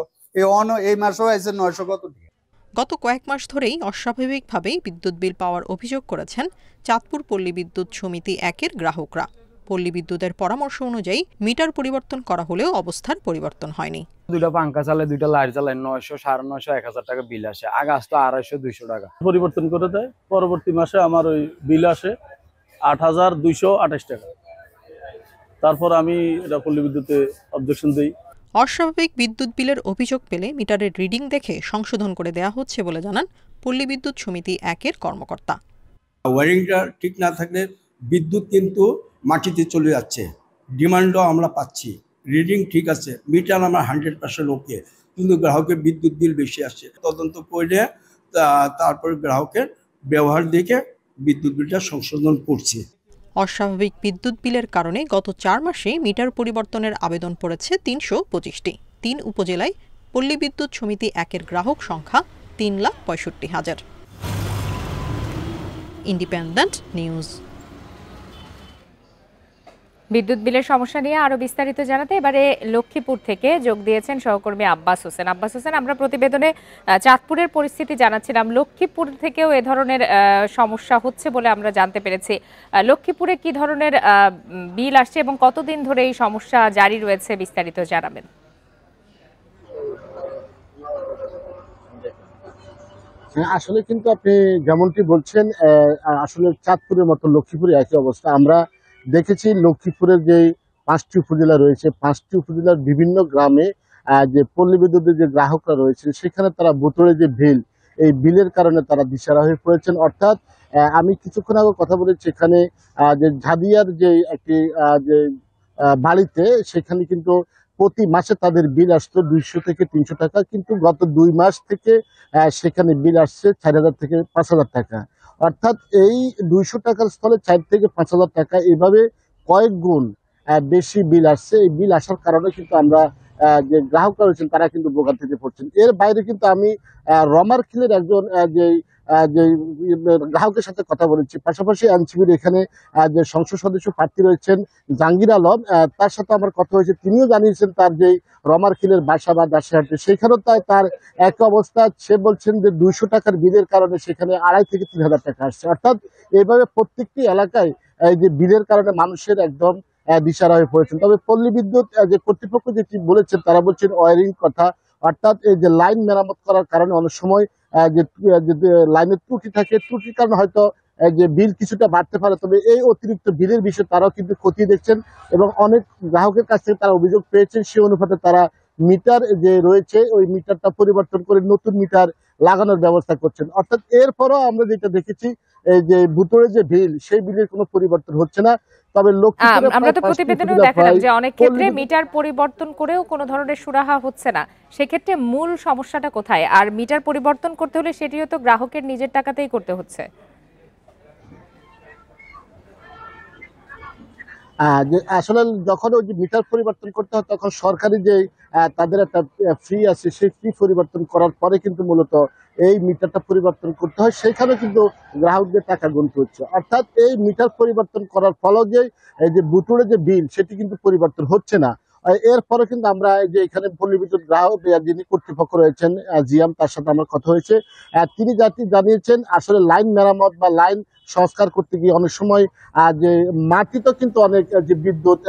এই মাসও আছে 900 কত টাকা। গত কয়েক মাস ধরেই অস্বাভাবিকভাবে বিদ্যুৎ বিল পাওয়ার অভিযোগ করেছেন চাঁদপুর পল্লী বিদ্যুৎ সমিতি 1-এর গ্রাহকরা। পল্লী বিদ্যুতের পরামর্শ অনুযায়ী মিটার পরিবর্তন করা হলেও অবস্থার পরিবর্তন হয়নি। দুইটা পাঙ্খা চালায়, দুইটা লাইট চালায়, 900, 950, 1000 টাকা বিল আসে। আগে আসতো 250-200 টাকা। পরিবর্তন করে দেয়, পরবর্তী মাসে আমার ওই বিল আসে 8,228 টাকা। তারপর আমি এটা পল্লী বিদ্যুতে অবজেকশন দিই। অস্বাভাবিক বিদ্যুৎ বিলের অভিযোগ পেলে মিটারের রিডিং দেখে সংশোধন করে দেওয়া হচ্ছে বলে জানান পল্লী বিদ্যুৎ সমিতি 1-এর কর্মকর্তা। ওয়ারিংটা ঠিক না থাকলে বিদ্যুৎ কিন্তু মাটিতে চলে যাচ্ছে, ডিমান্ডও আমরা পাচ্ছি, রিডিং ঠিক আছে, মিটার আমরা 100% ওকে, কিন্তু গ্রাহকের বিদ্যুৎ বিল বেশি আসছে। তদন্ত করে তারপর গ্রাহকের ব্যবহার দেখে বিদ্যুৎ বিলটা সংশোধন করছি। অস্বাভাবিক বিদ্যুৎ বিলের কারণে গত 4 মাসে মিটার পরিবর্তনের আবেদন পড়েছে 325টি। 3 উপজেলায় পল্লী বিদ্যুৎ সমিতি 1-এর গ্রাহক সংখ্যা 3,65,000। Independent news. বিদ্যুৎ বিলের সমস্যা নিয়ে আরো বিস্তারিত জানাতে এবারে লক্ষ্মীপুর থেকে যোগ দিয়েছেন সহকর্মী আব্বাস হোসেন। আব্বাস হোসেন, আমরা প্রতিবেদনে চাঁদপুরের পরিস্থিতি জানাচ্ছিলাম, লক্ষ্মীপুর থেকেও এ ধরনের সমস্যা হচ্ছে বলে আমরা জানতে পেরেছি। লক্ষ্মীপুরে কি ধরনের বিল আসছে এবং কতদিন ধরে এই সমস্যা জারি রয়েছে, বিস্তারিত জানাবেন। আসলে কিন্তু আপনি যেমনটি বলছেন, আসলে চাঁদপুরের মতো লক্ষ্মীপুরে একই অবস্থা। আমরা দেখেছি লক্ষ্মীপুরের যে 5টি উপজেলা রয়েছে, 5টি উপজেলার বিভিন্ন গ্রামে যে পল্লী বিদ্যুতের যে গ্রাহকরা রয়েছেন, সেখানে তারা বোতলে যে বিল, এই বিলের কারণে তারা দিশারা হয়ে পড়েছেন। অর্থাৎ আমি কিছুক্ষণ আগে কথা বলেছি, এখানে যে ঝাদিয়ার যে একটি যে বাড়িতে, সেখানে কিন্তু প্রতি মাসে তাদের বিল আসতো 200 থেকে 300 টাকা, কিন্তু গত 2 মাস থেকে সেখানে বিল আসছে 4,000 থেকে 5,000 টাকা। অর্থাৎ এই 200 টাকার স্থলে 4 থেকে 5,000 টাকা, এভাবে কয়েক গুণ বেশি বিল আসছে। এই বিল আসার কারণে কিন্তু আমরা যে গ্রাহকরা রয়েছেন তারা কিন্তু ভোগান্তিতে পড়ছেন। এর বাইরে কিন্তু আমি রমারখিলের একজন যে গ্রাহকের সাথে কথা বলেছি, পাশাপাশি এনসিবির এখানে যে সংসদ সদস্য প্রার্থী রয়েছেন জাহাঙ্গীর আলম, তার সাথে আমার কথা হয়েছে। তিনিও জানিয়েছেন তার যে রমারখিলের বাসা বা দাসিহাটে, সেখানেও তার এক অবস্থা। সে বলছেন যে 200 টাকার বিলের কারণে সেখানে 2,500 থেকে 3,000 টাকা আসছে। অর্থাৎ এইভাবে প্রত্যেকটি এলাকায় এই যে বিলের কারণে মানুষের একদম দিশারা হয়ে পড়েছেন। তবে পল্লী বিদ্যুৎ যে কর্তৃপক্ষ যেটি বলেছেন, তারা বলছেন ওয়ারিং কথা, অর্থাৎ এই যে লাইন মেরামত করার কারণে অনেক সময় যে লাইনের ত্রুটি থাকে, ত্রুটির কারণে হয়তো যে বিল কিছুটা বাড়তে পারে। তবে এই অতিরিক্ত বিলের বিষয়ে তারাও কিন্তু খতিয়ে দেখছেন এবং অনেক গ্রাহকের কাছ থেকে তারা অভিযোগ পেয়েছেন। সেই অনুপাতে তারা মিটার যে রয়েছে ওই মিটারটা পরিবর্তন করে নতুন মিটার লাগানোর ব্যবস্থা করছেন। অর্থাৎ এরপরও আমরা যেটা দেখেছি, এই যে ভুতুড়ে যে বিল, সেই বিলের কোনো পরিবর্তন হচ্ছে না। তবে আমরা তো প্রতিবেদনেও দেখালাম যে অনেক ক্ষেত্রে মিটার পরিবর্তন করেও কোনো ধরনের সুরাহা হচ্ছে না। সেক্ষেত্রে মূল সমস্যাটা কোথায়? আর মিটার পরিবর্তন করতে হলে সেটিও তো গ্রাহকের নিজের টাকাতেই করতে হচ্ছে। আসলে যখন ওই যে মিটার পরিবর্তন করতে হয়, তখন সরকারি যে তাদের একটা ফি আছে, সেই ফি পরিবর্তন করার পরে কিন্তু মূলত এই মিটারটা পরিবর্তন করতে হয়, সেখানে কিন্তু গ্রাহকদের টাকা গুনতে হচ্ছে। অর্থাৎ এই মিটার পরিবর্তন করার ফলেও যে এই যে বুতুড়ে যে বিল, সেটি কিন্তু পরিবর্তন হচ্ছে না। এরপরে কিন্তু আমরা যে এখানে পল্লী বিদ্যুৎ গ্রাহক যিনি কর্তৃপক্ষ রয়েছেন জিয়াম, তার সাথে আমার কথা হয়েছে। তিনি জানিয়েছেন আসলে লাইন মেরামত বা লাইন সংস্কার করতে গিয়ে অনেক সময় যে মাটিতে কিন্তু অনেক যে বিদ্যুৎ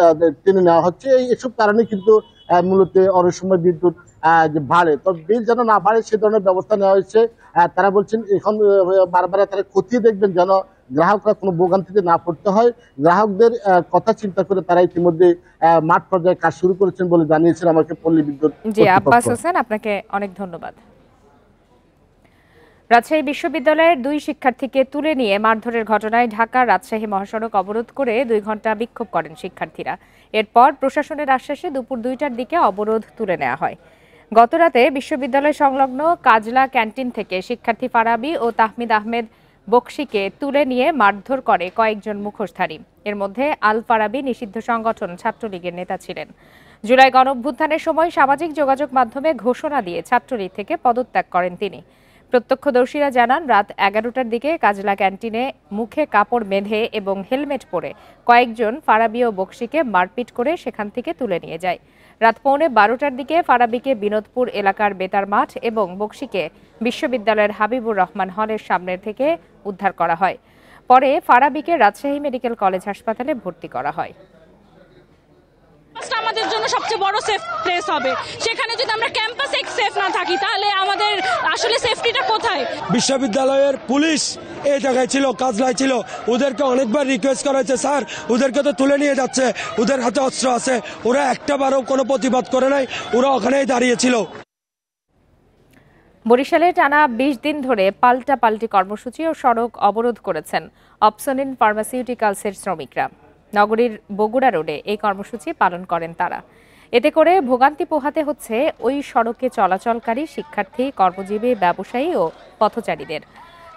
টেনে নেওয়া হচ্ছে, এইসব কারণে কিন্তু মূলত অনেক সময় বিদ্যুৎ যে বাড়ে। তো বিল যেন না বাড়ে সে ধরনের ব্যবস্থা নেওয়া হয়েছে। তারা বলছেন এখন বারবার তারা খতিয়ে দেখবেন যেন গ্রাহকরা কোনো ভোগান্তিতে না পড়তে হয়। গ্রাহকদের কথা চিন্তা করে তারা ইতিমধ্যে মাঠ পর্যায়ে কাজ শুরু করেছেন বলে জানিয়েছেন আমাকে পল্লী বিদ্যুৎ। জি, আব্বাস হোসেন, আপনাকে অনেক ধন্যবাদ। রাজশাহী বিশ্ববিদ্যালয়ের 2 শিক্ষার্থীকে তুলে নিয়ে মারধরের ঘটনায় ঢাকা রাজশাহী মহাসড়ক অবরোধ করে 2 ঘন্টা বিক্ষোভ করেন শিক্ষার্থীরা। এরপর প্রশাসনের আশ্বাসে দুপুর 2টার দিকে অবরোধ তুলে নেওয়া হয়। গতরাতে বিশ্ববিদ্যালয় সংলগ্ন কাজলা ক্যান্টিন থেকে শিক্ষার্থী ফারাবি ও তাহমিদ আহমেদ বকশিকে তুলে নিয়ে মারধর করে কয়েকজন মুখোশধারী। এর মধ্যে আল ফারাবি নিষিদ্ধ সংগঠন ছাত্রলীগের নেতা ছিলেন। জুলাই গণঅভ্যুত্থানের সময় সামাজিক যোগাযোগ মাধ্যমে ঘোষণা দিয়ে ছাত্রলীগ থেকে পদত্যাগ করেন তিনি। প্রত্যক্ষদর্শীরা জানান, রাত 11টার দিকে কাজলা ক্যান্টিনে মুখে কাপড় বেঁধে এবং হেলমেট পরে কয়েকজন ফারাবি ও বকশিকে মারপিট করে সেখান থেকে তুলে নিয়ে যায়। রাত 11:15টার দিকে ফারাবিকে বিনোদপুর এলাকার বেতার মাঠ এবং বকশিকে বিশ্ববিদ্যালয়ের হাবিবুর রহমান হলের সামনে থেকে উদ্ধার করা হয়। পরে ফারাবিকে রাজশাহী মেডিকেল কলেজ হাসপাতালে ভর্তি করা হয়। আমাদের জন্য সবচেয়ে বড় সেফ প্লেস হবে। সেখানে যদি আমরা ক্যাম্পাসে সেফ না থাকি তাহলে আমাদের আসলে সেফটিটা কোথায়? বিশ্ববিদ্যালয়ের পুলিশ এই জায়গায় ছিল, কাজলায় ছিল, ওদেরকে অনেকবার রিকোয়েস্ট করা হয়েছে, স্যার ওদেরকে তো তুলে নিয়ে যাচ্ছে, ওদের হাতে অস্ত্র আছে, ওরা একটাবারও কোনো প্রতিবাদ করে নাই, ওরা ওখানেই দাঁড়িয়েছিল। বরিশালে টানা 20 দিন ধরে পাল্টাপাল্টি কর্মসূচি ও সড়ক অবরোধ করেছেন অপসনিন ফার্মাসিউটিক্যালসের শ্রমিকরা। নগরীর বগুড়া রোডে এই কর্মসূচি পালন করেন তারা। এতে করে ভোগান্তি পোহাতে হচ্ছে ওই সড়কে চলাচলকারী শিক্ষার্থী, কর্মজীবী, ব্যবসায়ী ও পথচারীদের।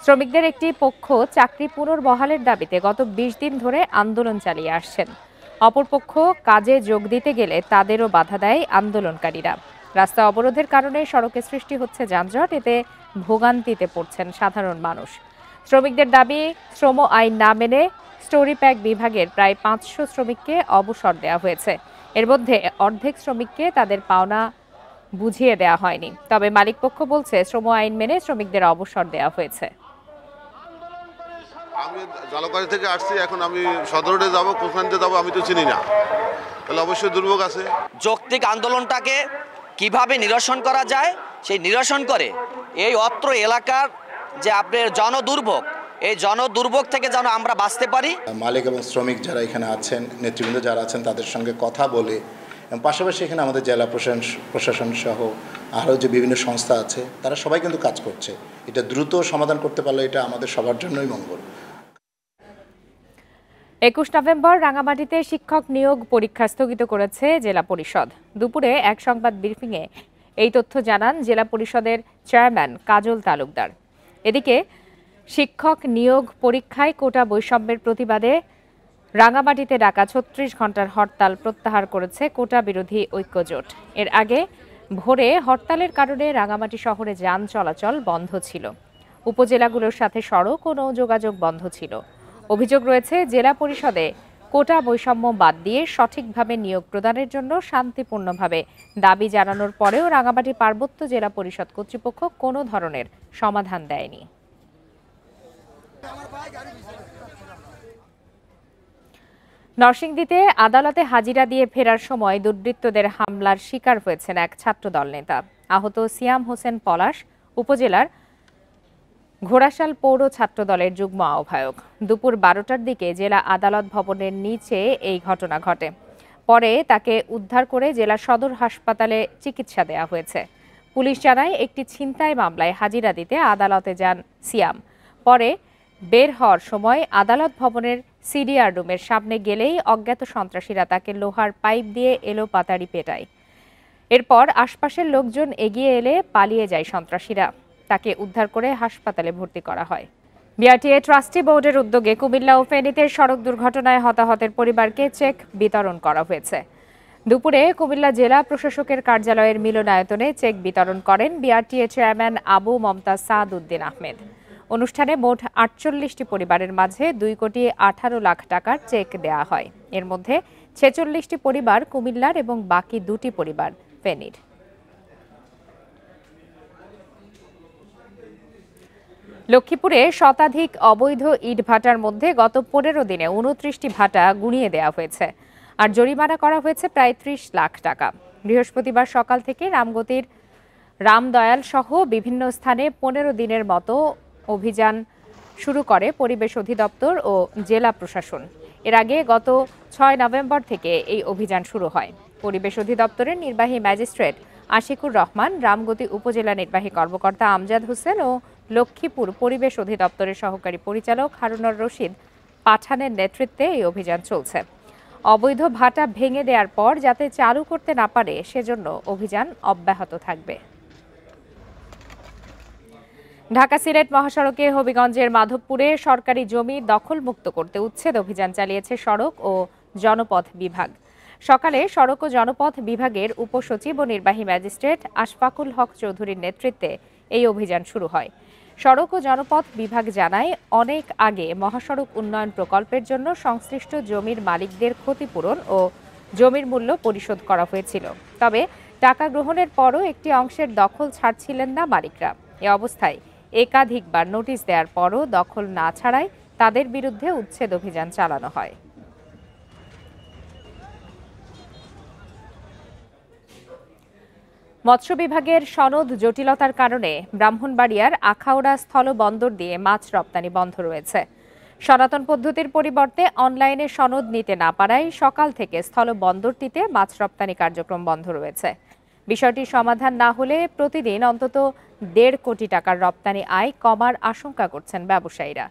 শ্রমিকদের একটি পক্ষ চাকরি পুনর্বহালের দাবিতে গত 20 দিন ধরে আন্দোলন চালিয়ে আসছেন। অপরপক্ষ কাজে যোগ দিতে গেলে তাদেরও বাধা দেয় আন্দোলনকারীরা। রাস্তা অবরোধের কারণে সড়কে সৃষ্টি হচ্ছে যানজট, এতে ভোগান্তিতে পড়ছেন সাধারণ মানুষ। শ্রমিকদের দাবি, শ্রম আইন না মেনে স্টোরি প্যাক বিভাগের প্রায় 500 শ্রমিককে অবসর দেওয়া হয়েছে। এর মধ্যে অর্ধেক শ্রমিককে তাদের পাওনা বুঝিয়ে দেওয়া হয়নি। তবে মালিকপক্ষ বলছে শ্রম আইন মেনে শ্রমিকদের অবসর দেওয়া হয়েছে। আমি জালকারি থেকে আসছি, এখন আমি সদরে যাব, কোথায় যাব আমি তো চিনি না, তাহলে অবশ্যই দুর্ভোগ আছে। যৌক্তিক আন্দোলনটাকে কিভাবে নিরসন করা যায় সেই নিরসন করে এই অত্র এলাকার যে আপনার জনদুর্ভোগ, এই জনদুর্ভোগ থেকে যেন আমরা বাঁচতে পারি। মালিক এবং শ্রমিক যারা এখানে আছেন, নেতৃবৃন্দ যারা আছেন, তাদের সঙ্গে কথা বলে এবং পাশাপাশি এখানে আমাদের জেলা প্রশাসন সহ আরও যে বিভিন্ন সংস্থা আছে তারা সবাই কিন্তু কাজ করছে। এটা দ্রুত সমাধান করতে পারলে এটা আমাদের সবার জন্যই মঙ্গল। 21 নভেম্বর রাঙামাটিতে শিক্ষক নিয়োগ পরীক্ষা স্থগিত করেছে জেলা পরিষদ। দুপুরে এক সংবাদ ব্রিফিংয়ে এই তথ্য জানান জেলা পরিষদের চেয়ারম্যান কাজল তালুকদার। এদিকে শিক্ষক নিয়োগ পরীক্ষায় কোটা বৈষম্যের প্রতিবাদে রাঙামাটিতে ডাকা 36 ঘন্টার হরতাল প্রত্যাহার করেছে কোটা বিরোধী ঐক্যজোট। এর আগে ভোরে হরতালের কারণে রাঙামাটি শহরে যান চলাচল বন্ধ ছিল। উপজেলাগুলোর সাথে সড়ক ও নৌযোগাযোগ বন্ধ ছিল। অভিযোগ রয়েছে জেলা পরিষদে কোটা বৈষম্য বাদ দিয়ে সঠিকভাবে নিয়োগ প্রদানের জন্য শান্তিপূর্ণভাবে দাবি জানানোর পরেও রাঙামাটি পার্বত্য জেলা পরিষদ কর্তৃপক্ষ কোনো ধরনের সমাধান দেয়নি। নরসিংদীতে আদালতে হাজিরা দিয়ে ফেরার সময় দুর্বৃত্তদের হামলার শিকার হয়েছেন এক ছাত্রদল নেতা। আহত সিয়াম হোসেন পলাশ উপজেলার ঘোড়াশাল পৌর ছাত্রদলের যুগ্ম আহ্বায়ক। দুপুর 12টার দিকে জেলা আদালত ভবনের নিচে এই ঘটনা ঘটে। পরে তাকে উদ্ধার করে জেলা সদর হাসপাতালে চিকিৎসা দেওয়া হয়েছে। পুলিশ জানায় একটি ছিনতাই মামলায় হাজিরা দিতে আদালতে যান সিয়াম। পরে বের হওয়ার সময় আদালত ভবনের সিডিআর রুমের সামনে গেলেই অজ্ঞাত সন্ত্রাসীরা তাকে লোহার পাইপ দিয়ে এলোপাতাড়ি পেটায়। এরপর আশপাশের লোকজন এগিয়ে এলে পালিয়ে যায় সন্ত্রাসীরা। তাকে উদ্ধার করে হাসপাতালে ভর্তি করা হয়। বিআরটিএ ট্রাস্টি বোর্ডের উদ্যোগে কুমিল্লা ও ফেনীতে সড়ক দুর্ঘটনায় হতাহতের পরিবারকে চেক বিতরণ করা হয়েছে। দুপুরে কুমিল্লা জেলা প্রশাসকের কার্যালয়ের মিলনায়তনে চেক বিতরণ করেন বিআরটিএ চেয়ারম্যান আবু মমতাজ সাদ উদ্দিন আহমেদ। অনুষ্ঠানে মোট 48টি পরিবারের মাঝে 2,18,00,000 টাকার চেক দেওয়া হয়। এর মধ্যে 46টি পরিবার কুমিল্লার এবং বাকি 2টি পরিবার ফেনীর। লক্ষ্মীপুরে শতাধিক অবৈধ ইট ভাটার মধ্যে গত 15 দিনে 29টি ভাটা গুঁড়িয়ে দেওয়া হয়েছে আর জরিমানা করা হয়েছে প্রায় 30 লাখ টাকা। বৃহস্পতিবার সকাল থেকে রামগতির রামদয়াল সহ বিভিন্ন স্থানে 15 দিনের মতো অভিযান শুরু করে পরিবেশ অধিদপ্তর ও জেলা প্রশাসন। এর আগে গত 6 নভেম্বর থেকে এই অভিযান শুরু হয়। পরিবেশ অধিদপ্তরের নির্বাহী ম্যাজিস্ট্রেট আশিকুর রহমান, রামগতি উপজেলা নির্বাহী কর্মকর্তা আমজাদ হোসেন ও লক্ষ্মীপুর পরিবেশ অধিদপ্তরের সহকারী পরিচালক হারুনুর রশিদ পাঠানের নেতৃত্বে এই অভিযান চলছে। অবৈধ ভাটা ভেঙে দেওয়ার পর যাতে চালু করতে না পারে সেজন্য অভিযান অব্যাহত থাকবে। ঢাকা সিলেট মহাসড়কে হবিগঞ্জের মাধবপুরে সরকারি জমি দখলমুক্ত করতে উচ্ছেদ অভিযান চালিয়েছে সড়ক ও জনপথ বিভাগ। সকালে সড়ক ও জনপথ বিভাগের উপসচিব ও নির্বাহী ম্যাজিস্ট্রেট আশফাকুল হক চৌধুরীর নেতৃত্বে এই অভিযান শুরু হয়। সড়ক ও জনপথ বিভাগ জানায়, অনেক আগে মহাসড়ক উন্নয়ন প্রকল্পের জন্য সংশ্লিষ্ট জমির মালিকদের ক্ষতিপূরণ ও জমির মূল্য পরিশোধ করা হয়েছিল। তবে টাকা গ্রহণের পরও একটি অংশের দখল ছাড়ছিলেন না মালিকরা। এ অবস্থায় একাধিকবার নোটিশ দেওয়ার পরও দখল না ছাড়ায় তাদের বিরুদ্ধে উচ্ছেদ অভিযান চালানো হয়। মৎস্য বিভাগের সনদ জটিলতার কারণে ব্রাহ্মণবাড়িয়ার আখাউড়া স্থল বন্দর দিয়ে মাছ রপ্তানি বন্ধ রয়েছে। সনাতন পদ্ধতির পরিবর্তে অনলাইনে সনদ নিতে না পারায় সকাল থেকে স্থল বন্দরটিতে মাছ রপ্তানি কার্যক্রম বন্ধ রয়েছে। বিষয়টি সমাধান না হলে প্রতিদিন অন্তত 1.5 কোটি টাকার রপ্তানি আয় কমার আশঙ্কা করছেন ব্যবসায়ীরা।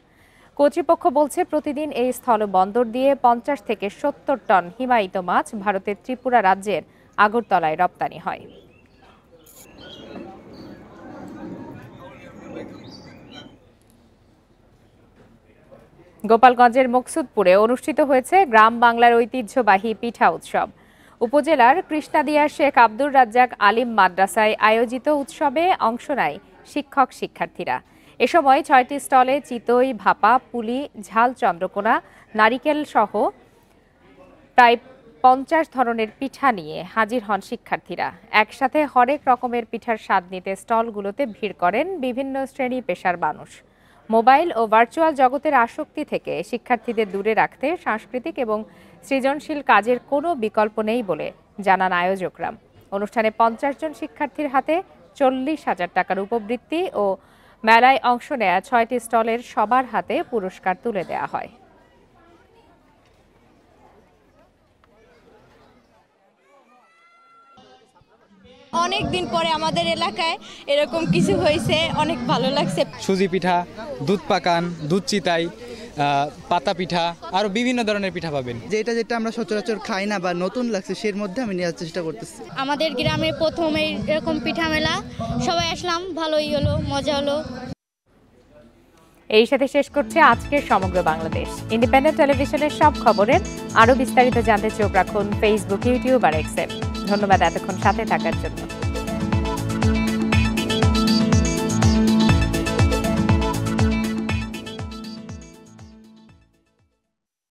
কর্তৃপক্ষ বলছে, প্রতিদিন এই স্থল বন্দর দিয়ে 50 থেকে 70 টন হিমায়িত মাছ ভারতের ত্রিপুরা রাজ্যের আগরতলায় রপ্তানি হয়। গোপালগঞ্জের মকসুদপুরে অনুষ্ঠিত হয়েছে গ্রাম বাংলার ঐতিহ্যবাহী পিঠা উৎসব। উপজেলার কৃষ্ণাদিয়া শেখ আব্দুর রাজ্জাক আলিম মাদ্রাসায় আয়োজিত উৎসবে অংশ নেয় শিক্ষক শিক্ষার্থীরা। এ সময় 6টি স্টলে চিতই, ভাপা, পুলি, ঝাল চন্দ্রকোনা, নারিকেল সহ প্রায় 50 ধরনের পিঠা নিয়ে হাজির হন শিক্ষার্থীরা। একসাথে হরেক রকমের পিঠার স্বাদ নিতে স্টলগুলোতে ভিড় করেন বিভিন্ন শ্রেণী পেশার মানুষ। মোবাইল ও ভার্চুয়াল জগতের আসক্তি থেকে শিক্ষার্থীদের দূরে রাখতে সাংস্কৃতিক এবং সৃজনশীল কাজের কোনো বিকল্প নেই বলে জানান আয়োজকরা। অনুষ্ঠানে 50 জন শিক্ষার্থীর হাতে 40,000 টাকার উপবৃত্তি ও মেলায় অংশ নেয়া 6টি স্টলের সবার হাতে পুরস্কার তুলে দেওয়া হয়। অনেক দিন পরে আমাদের এলাকায় এরকম কিছু হয়েছে, অনেক ভালো লাগছে। সুজি পিঠা, দুধ পাকান, দুধ চিতাই, পাতা পিঠা, আরো বিভিন্ন ধরনের পিঠা পাবেন। যেটা আমরা সচরাচর খাই না বা নতুন লাগছে সের মধ্যে আমি নেওয়ার চেষ্টা করতেছি। আমাদের গ্রামে প্রথম এরকম পিঠা মেলা, সবাই আসলাম, ভালোই হলো, মজা হলো। এই সাথে শেষ করছে আজকের সমগ্র বাংলাদেশ। ইন্ডিপেন্ডেন্ট টেলিভিশনের সব খবরের আরো বিস্তারিত জানতে চোখ রাখুন ফেসবুক, ইউটিউব আর এক্সে। ধন্যবাদ এতক্ষণ সাথে থাকার জন্য।